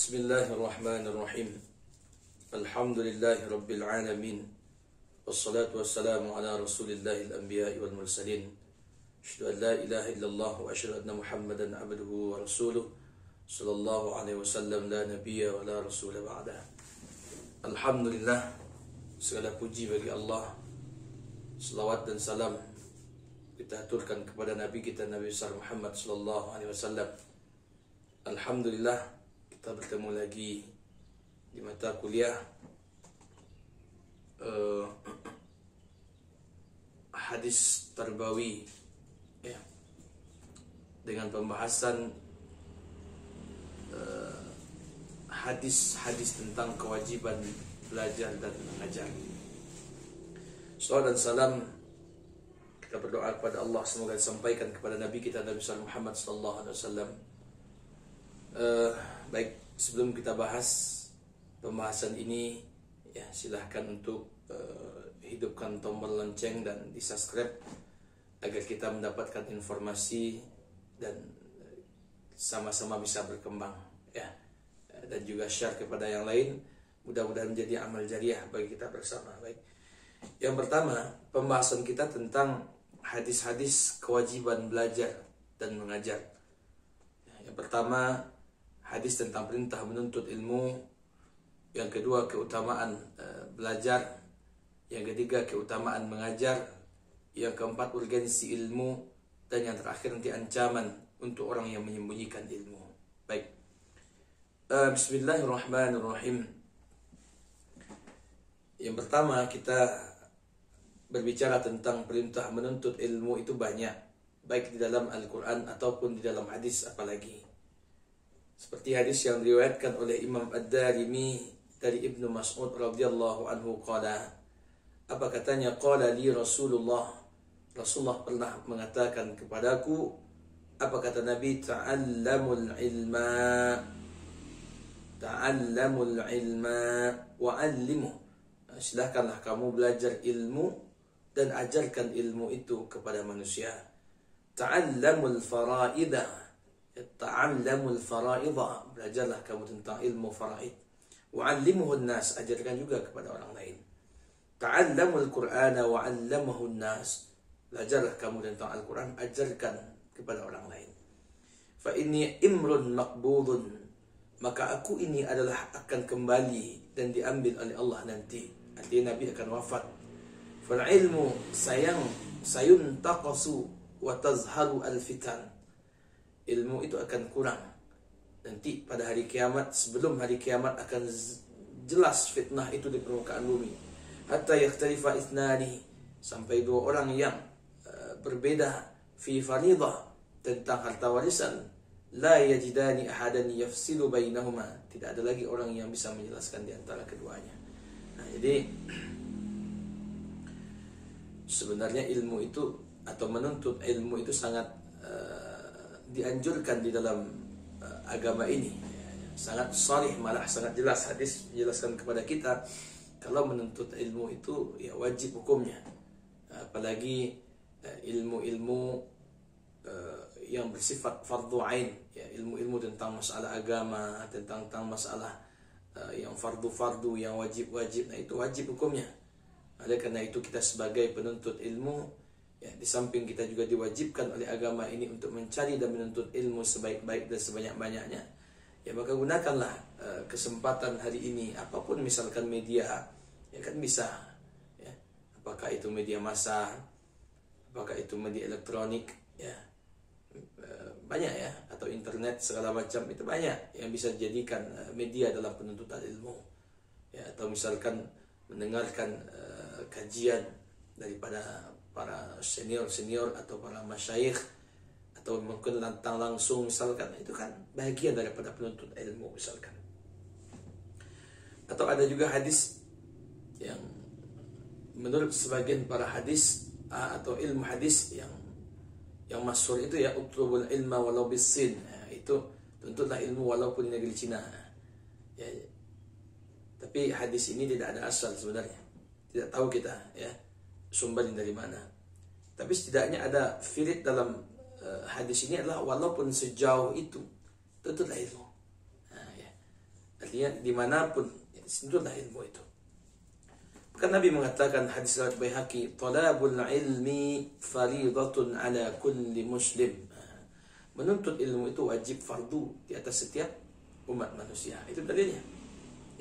Bismillahirrahmanirrahim. Alhamdulillahi rabbil alamin. Wassalatu wassalamu ala rasulillahil anbiya'i wal mursalin. Asyhadu an la ilaha illallah wa asyhadu anna Muhammadan abduhu wa rasuluh. Sallallahu alaihi wasallam, la nabiyya wa la rasula ba'da. Alhamdulillah, segala puji bagi Allah. Selawat dan salam kita aturkan kepada Nabi kita Nabi besar Muhammad sallallahu alaihi wasallam. Alhamdulillah, kita bertemu lagi di mata kuliah hadis tarbawi ya, dengan pembahasan hadis-hadis tentang kewajiban belajar dan mengajar. Salawat dan salam kita berdoa kepada Allah semoga disampaikan kepada Nabi kita Nabi besar Muhammad sallallahu alaihi wasallam. Baik, sebelum kita bahas pembahasan ini, ya silahkan untuk hidupkan tombol lonceng dan di subscribe agar kita mendapatkan informasi dan sama-sama bisa berkembang, ya, dan juga share kepada yang lain. Mudah-mudahan menjadi amal jariah bagi kita bersama. Baik, yang pertama pembahasan kita tentang hadis-hadis kewajiban belajar dan mengajar. Yang pertama hadis tentang perintah menuntut ilmu, yang kedua keutamaan belajar, yang ketiga keutamaan mengajar, yang keempat urgensi ilmu, dan yang terakhir nanti ancaman untuk orang yang menyembunyikan ilmu. Baik, Bismillahirrahmanirrahim. Yang pertama kita berbicara tentang perintah menuntut ilmu itu banyak, baik di dalam Al-Quran ataupun di dalam hadis apalagi. Seperti hadis yang diriwayatkan oleh Imam Ad-Darimi dari Ibnu Mas'ud radhiyallahu anhu qala, apa katanya, qala li Rasulullah pernah mengatakan kepadaku, apa kata Nabi, ta'allamul ilma wa 'allimuh, silahkanlah kamu belajar ilmu dan ajarkan ilmu itu kepada manusia. Ta'allamul faraidah, belajarlah kamu tentang ilmu faraid. Wa'allimuhun nas, ajarkan juga kepada orang lain. Ta'allamul qur'ana wa'allamahu nas, belajarlah kamu tentang Al-Quran, ajarkan kepada orang lain. Fa inni imrun maqbudun, maka aku ini adalah akan kembali dan diambil oleh Allah nanti. Artinya Nabi akan wafat. Fal ilmu sayuntaqasu wa tazharu al-fitan, ilmu itu akan kurang nanti pada hari kiamat. Sebelum hari kiamat akan jelas fitnah itu di permukaan bumi. Hatta yakhtalifa ithnani, sampai dua orang yang berbeda fi faridah, tentang harta warisan, la yajidani ahadan yafsilu bainahuma, tidak ada lagi orang yang bisa menjelaskan di antara keduanya. Nah, jadi sebenarnya ilmu itu atau menuntut ilmu itu sangat dianjurkan di dalam agama ini, sangat sharih, malah sangat jelas. Hadis menjelaskan kepada kita kalau menuntut ilmu itu ya wajib hukumnya, apalagi ilmu-ilmu yang bersifat fardhu ain, ya, ilmu-ilmu tentang masalah agama, tentang masalah yang fardu-fardu, yang wajib-wajib, nah itu wajib hukumnya. Oleh karena itu kita sebagai penuntut ilmu, ya, di samping kita juga diwajibkan oleh agama ini untuk mencari dan menuntut ilmu sebaik-baik dan sebanyak-banyaknya, ya maka gunakanlah kesempatan hari ini, apapun misalkan media, ya kan bisa, ya, apakah itu media massa, apakah itu media elektronik, ya, banyak ya, atau internet segala macam, itu banyak yang bisa dijadikan media dalam penuntutan ilmu, ya, atau misalkan mendengarkan kajian daripada para senior atau para masyayikh, atau mungkin lantang langsung misalkan, itu kan bagian daripada penuntut ilmu misalkan. Atau ada juga hadis yang menurut sebagian para hadis atau ilmu hadis yang masyhur itu, ya, utlubul ilma walau bisin, ya, itu tuntutlah ilmu walaupun di negeri Cina, ya. Tapi hadis ini tidak ada asal sebenarnya, tidak tahu kita, ya, sumbernya dari mana. Tapi setidaknya ada firid dalam hadis ini adalah walaupun sejauh itu tuntutlah ilmu. Nah, ya. artinya dimanapun disitulah ilmu itu. Kan Nabi mengatakan hadis riwayat Baihaqi, "Talabul ilmi fariidatun ala kulli muslim." Menuntut ilmu itu wajib fardu di atas setiap umat manusia. Itu dalilnya.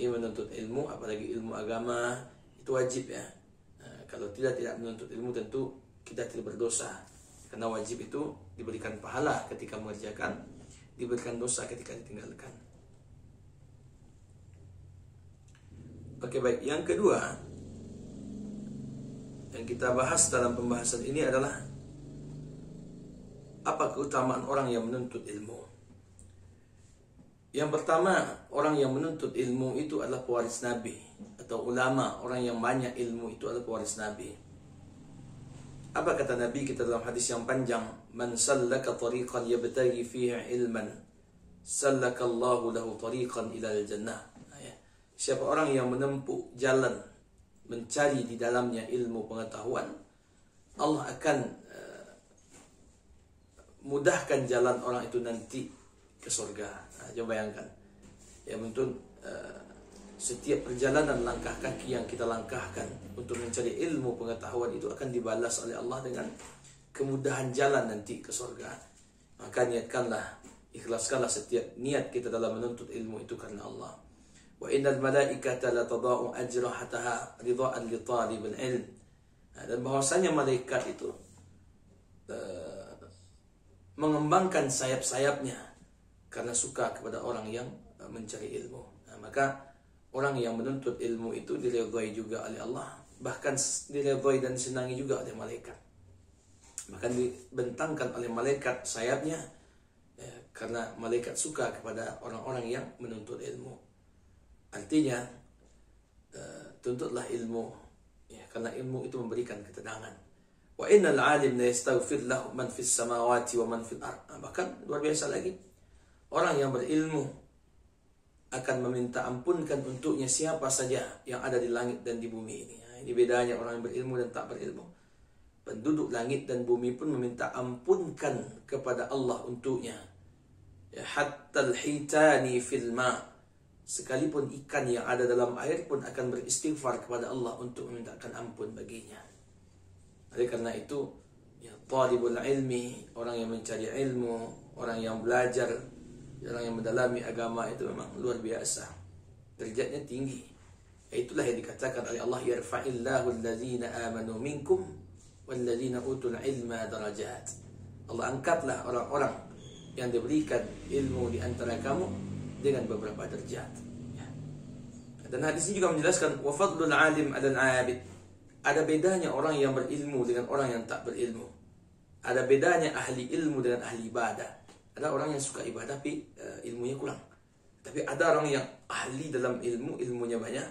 Ini menuntut ilmu, apalagi ilmu agama, itu wajib ya. Kalau tidak menuntut ilmu tentu kita tidak berdosa. Karena wajib itu diberikan pahala ketika mengerjakan, diberikan dosa ketika ditinggalkan. Oke, baik. Yang kedua yang kita bahas dalam pembahasan ini adalah apa keutamaan orang yang menuntut ilmu. Yang pertama, orang yang menuntut ilmu itu adalah pewaris Nabi, atau ulama, orang yang banyak ilmu itu adalah pewaris Nabi. Apa kata Nabi kita dalam hadis yang panjang? "Man sallaka tariqan yabtaghi fihi ilman, sallakallahu lahu tariqan ilal jannah." Siapa orang yang menempuh jalan mencari di dalamnya ilmu pengetahuan, Allah akan mudahkan jalan orang itu nanti ke surga. Coba bayangkan. Ya betul, setiap perjalanan langkah kaki yang kita langkahkan untuk mencari ilmu pengetahuan itu akan dibalas oleh Allah dengan kemudahan jalan nanti ke surga. Maka niatkanlah, ikhlaskanlah setiap niat kita dalam menuntut ilmu itu karena Allah. Wa innal malaikata la tadau ajrahataha ridhaan li talibil ilm. Dan bahwasanya malaikat itu mengembangkan sayap-sayapnya karena suka kepada orang yang mencari ilmu. Maka orang yang menuntut ilmu itu diridhai juga oleh Allah, bahkan diridhai dan disenangi juga oleh malaikat. Bahkan dibentangkan oleh malaikat sayapnya karena malaikat suka kepada orang-orang yang menuntut ilmu. Artinya tuntutlah ilmu ya, karena ilmu itu memberikan ketenangan. Wa innal alim la yastaghfir lahu man fis samawati wa man fil ard. Bahkan luar biasa lagi, orang yang berilmu akan meminta ampunkan untuknya siapa saja yang ada di langit dan di bumi ini. Ini bedanya orang yang berilmu dan tak berilmu. Penduduk langit dan bumi pun meminta ampunkan kepada Allah untuknya. Ya, hatta al-hitani fil ma'. Sekalipun ikan yang ada dalam air pun akan beristighfar kepada Allah untuk memintakan ampun baginya. Oleh karena itu, ya, talibul ilmi, orang yang mencari ilmu, orang yang belajar, orang yang mendalami agama itu memang luar biasa. Derajatnya tinggi. Itulah yang dikatakan oleh Allah, yarfa'illahu allazina amanu minkum wallazina utul ilma darajat. Allah angkatlah orang-orang yang diberikan ilmu di antara kamu dengan beberapa derajat. Ya. Dan hadis ini juga menjelaskan wa fadlul alim 'alal 'abid. Ada bedanya orang yang berilmu dengan orang yang tak berilmu. Ada bedanya ahli ilmu dengan ahli ibadah. Ada orang yang suka ibadah tapi ilmunya kurang. Tapi ada orang yang ahli dalam ilmu, ilmunya banyak.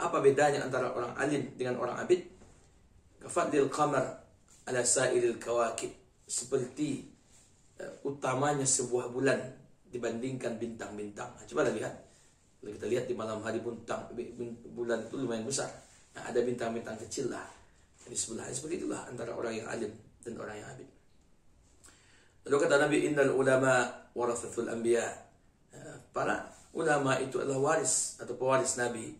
Apa bedanya antara orang alim dengan orang abid? Kafadlil qamar ala sa'iril kawakib. Seperti utamanya sebuah bulan dibandingkan bintang-bintang. Coba lihat. Kalau kita lihat di malam hari bulan itu lumayan besar. Nah, ada bintang-bintang kecil lah di sebelahnya. Seperti itulah antara orang yang alim dan orang yang abid. Lalu kata Nabi, innal ulama warathatul anbiya. Para ulama itu adalah waris atau pewaris Nabi.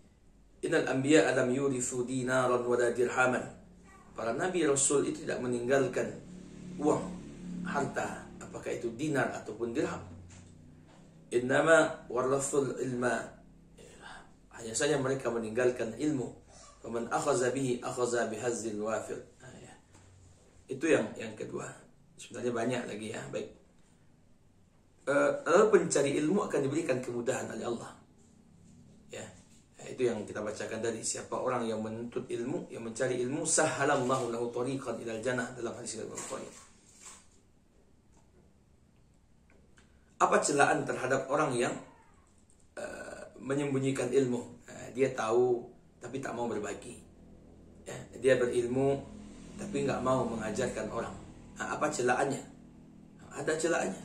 Innal anbiya alam yurithu dinaran wala dirhaman. Para nabi rasul itu tidak meninggalkan uang, harta, apakah itu dinar ataupun dirham. Innama warathul ilma. Hanya saja mereka meninggalkan ilmu. Faman akhaza bihi akhaza bihazzil wafir. Itu yang kedua. Sebenarnya banyak lagi ya. Baik. Lalu pencari ilmu akan diberikan kemudahan oleh Allah. Ya. Itu yang kita bacakan tadi. Siapa orang yang menuntut ilmu, yang mencari ilmu, sahhalallahu lahu tariqan ilal jannah, dalam hadis Al-Bukhari. Apa celaan terhadap orang yang menyembunyikan ilmu? Dia tahu tapi tak mau berbagi. Ya, dia berilmu tapi nggak mau mengajarkan orang. Apa celaannya? Ada celaannya.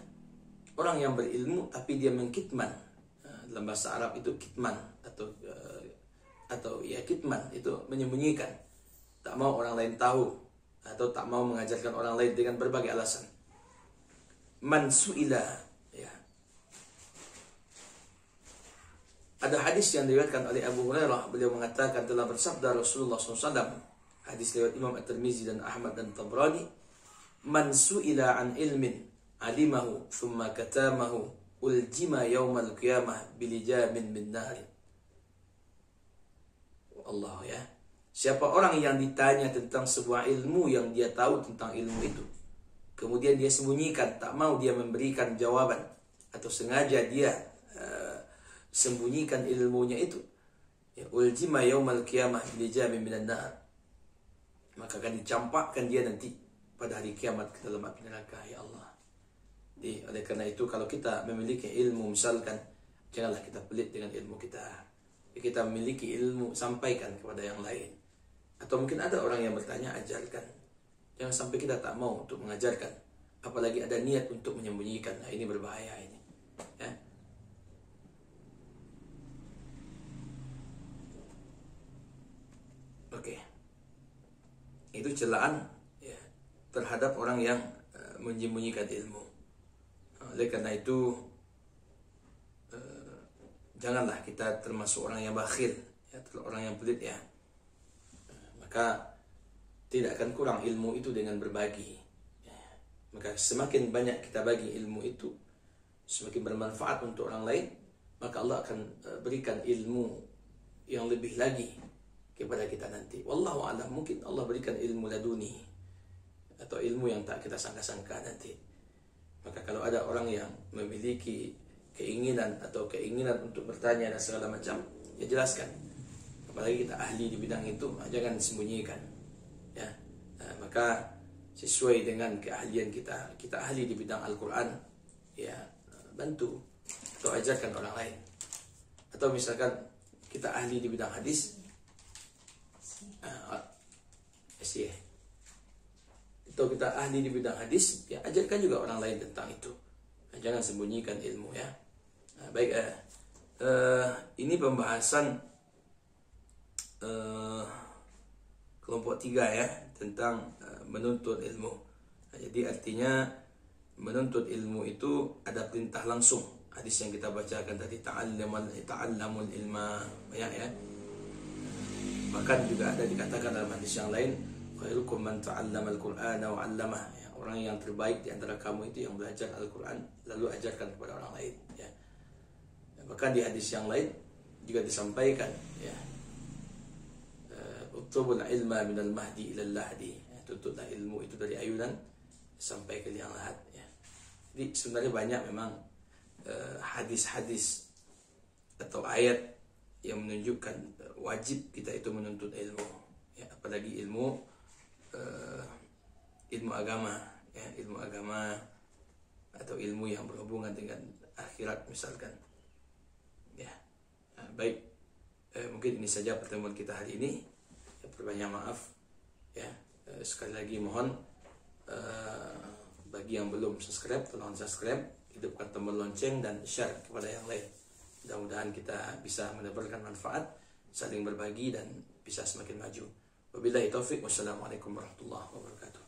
Orang yang berilmu tapi dia mengkitman. Dalam bahasa Arab itu kitman atau ya kitman itu menyembunyikan. Tak mau orang lain tahu atau tak mau mengajarkan orang lain dengan berbagai alasan. Man su'ila, ya. Ada hadis yang diriwayatkan oleh Abu Hurairah, beliau mengatakan telah bersabda Rasulullah SAW, hadis lewat Imam At-Tirmizi dan Ahmad dan Tabrani, man su'ila an ilmin alimahu thumma katamahu uljima yaumal qiyamah bilijamin min nari. Allah ya. Siapa orang yang ditanya tentang sebuah ilmu yang dia tahu tentang ilmu itu, kemudian dia sembunyikan, tak mau dia memberikan jawaban, atau sengaja dia sembunyikan ilmunya itu, ya, uljima yaumal qiyamah bilijamin minan nar, maka akan dicampakkan dia nanti pada hari kiamat ke dalam api neraka. Ya Allah. Jadi, oleh karena itu kalau kita memiliki ilmu, misalkan, janganlah kita pelit dengan ilmu kita. Kita memiliki ilmu, sampaikan kepada yang lain. Atau mungkin ada orang yang bertanya, ajarkan. Jangan sampai kita tak mau untuk mengajarkan, apalagi ada niat untuk menyembunyikan. Nah, ini berbahaya ini. Ya. Oke. Itu celaan ya, terhadap orang yang menyembunyikan ilmu. Oleh karena itu janganlah kita termasuk orang yang bakhil, ya, orang yang pelit ya. Maka tidak akan kurang ilmu itu dengan berbagi. Ya. Maka semakin banyak kita bagi ilmu itu, semakin bermanfaat untuk orang lain, maka Allah akan berikan ilmu yang lebih lagi kepada kita nanti. Wallahu a'lam, mungkin Allah berikan ilmu laduni atau ilmu yang tak kita sangka-sangka nanti. Maka kalau ada orang yang memiliki keinginan untuk bertanya dan segala macam, ya jelaskan. Apalagi kita ahli di bidang itu, jangan sembunyikan. Ya, maka sesuai dengan keahlian kita, kita ahli di bidang Al-Quran, ya bantu atau ajarkan orang lain. Atau misalkan kita ahli di bidang hadis, atau kita ahli di bidang hadis, ya ajarkan juga orang lain tentang itu. Jangan sembunyikan ilmu ya. Baik, ini pembahasan kelompok 3 ya, tentang menuntut ilmu. Jadi artinya menuntut ilmu itu ada perintah langsung. Hadis yang kita bacakan tadi, ta'allamul ilma ya. Bahkan juga ada dikatakan dalam hadis yang lain, khairukum man ta'allamal Qur'ana wa 'allamah. Ya, orang yang terbaik di antara kamu itu yang belajar Al-Qur'an lalu ajarkan kepada orang lain ya. Bahkan di hadis yang lain juga disampaikan ya, utlubul ilma minal mahdi ilal lahdi. Ya, tuntutlah ilmu itu dari ayunan sampai ke liang lahat ya. Jadi sebenarnya banyak memang hadis-hadis atau ayat yang menunjukkan wajib kita itu menuntut ilmu ya, apalagi ilmu agama ya, ilmu agama atau ilmu yang berhubungan dengan akhirat misalkan ya. Baik, mungkin ini saja pertemuan kita hari ini ya, berbanyak maaf ya. Sekali lagi mohon bagi yang belum subscribe, tolong subscribe, hidupkan tombol lonceng dan share kepada yang lain. Mudah-mudahan kita bisa mendapatkan manfaat, saling berbagi dan bisa semakin maju. Wabillahi taufik, wassalamualaikum warahmatullahi wabarakatuh.